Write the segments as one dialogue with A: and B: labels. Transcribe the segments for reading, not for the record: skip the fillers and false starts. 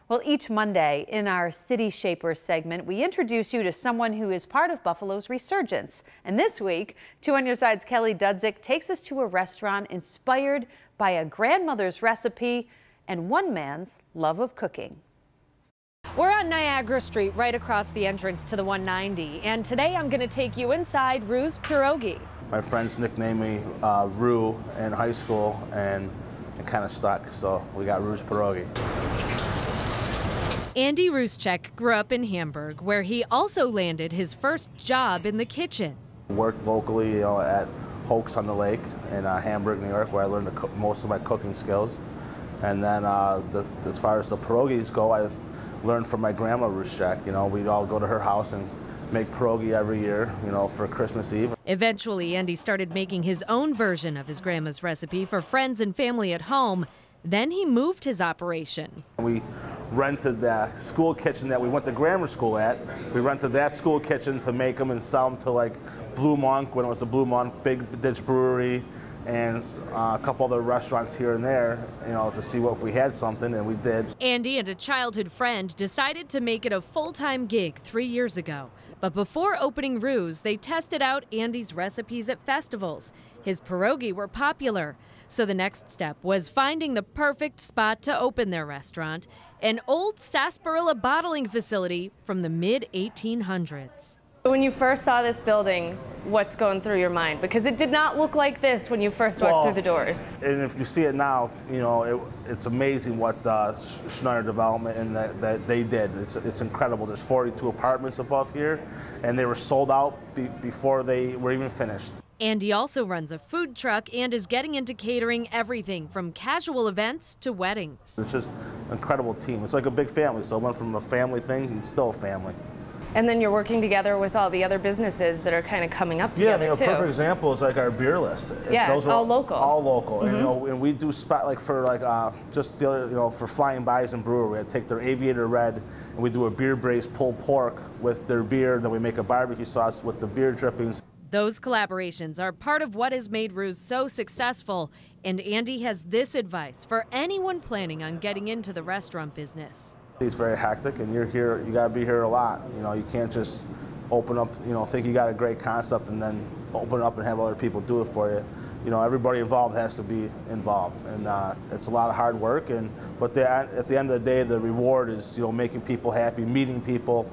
A: Well, each Monday in our City Shapers segment, we introduce you to someone who is part of Buffalo's resurgence. And this week, 2 on Your Side's Kelly Dudzik takes us to a restaurant inspired by a grandmother's recipe and one man's love of cooking.
B: We're on Niagara Street, right across the entrance to the 190. And today I'm going to take you inside Rue's Pierogi.
C: My friends nicknamed me Rue in high school, and it kind of stuck. So we got Rue's Pierogi.
B: Andy Ruszczyk grew up in Hamburg, where he also landed his first job in the kitchen.
C: Worked locally, at Hoax on the Lake in Hamburg, New York, where I learned most of my cooking skills. And then as far as the pierogies go, I learned from my grandma Ruszczyk. We'd all go to her house and make pierogi every year, for Christmas Eve.
B: Eventually, Andy started making his own version of his grandma's recipe for friends and family at home. Then he moved his operation.
C: We rented the school kitchen that we went to grammar school at. We rented that school kitchen to make them and sell them to like Blue Monk, when it was the Blue Monk, Big Ditch Brewery, and a couple other restaurants here and there, to see if we had something, and we did.
B: Andy and a childhood friend decided to make it a full-time gig 3 years ago. But before opening Rue's, they tested out Andy's recipes at festivals. His pierogi were popular. So the next step was finding the perfect spot to open their restaurant, an old sarsaparilla bottling facility from the mid-1800s. When you first saw this building, what's going through your mind? Because it did not look like this when you first walked through the doors.
C: And if you see it now, it's amazing what Schneider Development and that they did. It's incredible. There's 42 apartments above here, and they were sold out before they were even finished.
B: Andy also runs a food truck and is getting into catering everything from casual events to weddings.
C: It's just an incredible team. It's like a big family, so it went from a family thing to still a family.
B: And then you're working together with all the other businesses that are kind of coming up together,
C: a perfect example is like our beer list.
B: Yeah,
C: those are
B: all local.
C: All local.
B: Mm-hmm.
C: And we do spot like for just the other, for Flying Bison Brewery, we take their Aviator Red and we do a beer braised pulled pork with their beer. Then we make a barbecue sauce with the beer drippings.
B: Those collaborations are part of what has made Rue's so successful. And Andy has this advice for anyone planning on getting into the restaurant business.
C: It's very hectic, and you're here. You got to be here a lot. You can't just open up. Think you got a great concept and then open it up and have other people do it for you. Everybody involved has to be involved, and it's a lot of hard work. But at the end of the day, the reward is making people happy, meeting people,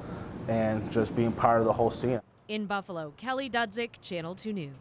C: and just being part of the whole scene.
B: In Buffalo, Kelly Dudzik, Channel 2 News.